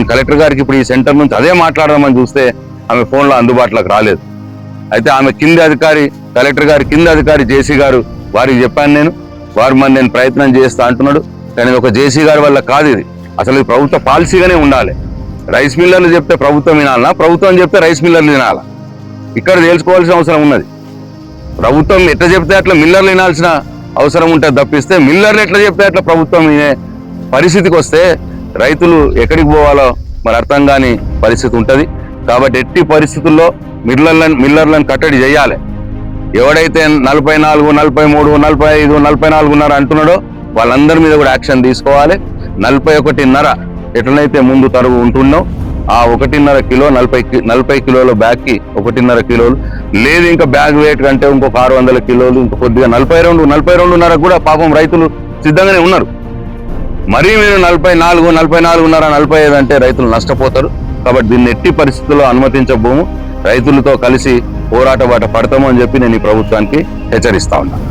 Collector గారికి ఇప్పుడు ఈ సెంటర్ నుంచి అదే మాట్లాడదామని చూస్తే ఆమె ఫోన్లో అందుబాటులోకి రాలేదు. అయితే ఆమె కింది అధికారి, కలెక్టర్ గారి కింది అధికారి జేసీ గారు, వారికి చెప్పాను నేను, వారు మరి నేను ప్రయత్నం చేస్తా అంటున్నాడు. కానీ ఒక జేసీ గారి వల్ల కాదు ఇది, అసలు ఇది ప్రభుత్వ పాలసీగానే ఉండాలి. రైస్ మిల్లర్లు చెప్తే ప్రభుత్వం వినాలనా, ప్రభుత్వం చెప్తే రైస్ మిల్లర్లు వినాలా? ఇక్కడ తెలుసుకోవాల్సిన అవసరం ఉన్నది. ప్రభుత్వం ఎట్లా చెప్తే అట్లా మిల్లర్లు వినాల్సిన అవసరం ఉంటుంది తప్పిస్తే, మిల్లర్లు ఎట్లా చెప్తే అట్లా ప్రభుత్వం వినే పరిస్థితికి వస్తే రైతులు ఎక్కడికి పోవాలో మరి అర్థం కాని పరిస్థితి ఉంటుంది. కాబట్టి ఎట్టి పరిస్థితుల్లో మిల్లర్లను కట్టడి చేయాలి. ఎవడైతే 44, 43, 45, 44 ఉన్నారు అంటున్నాడో వాళ్ళందరి మీద కూడా యాక్షన్ తీసుకోవాలి. 41.5 ఎట్లనైతే ముందు తరుగు ఉంటున్నాం, ఆ 1.5 కిలో 40 కిలోల బ్యాగ్కి 1.5 కిలోలు లేదు, ఇంకా బ్యాగ్ వెయిట్ కంటే ఇంకొక 600 కిలోలు, ఇంకా కొద్దిగా 42.5 కూడా పాపం రైతులు సిద్ధంగానే ఉన్నారు. మరీ మీరు 44, 44.5, 45 అంటే రైతులు నష్టపోతారు. కాబట్టి దీన్ని ఎట్టి పరిస్థితుల్లో అనుమతించబోము. రైతులతో కలిసి పోరాట బాట పడతాము అని చెప్పి నేను ఈ ప్రభుత్వానికి హెచ్చరిస్తా ఉన్నాను.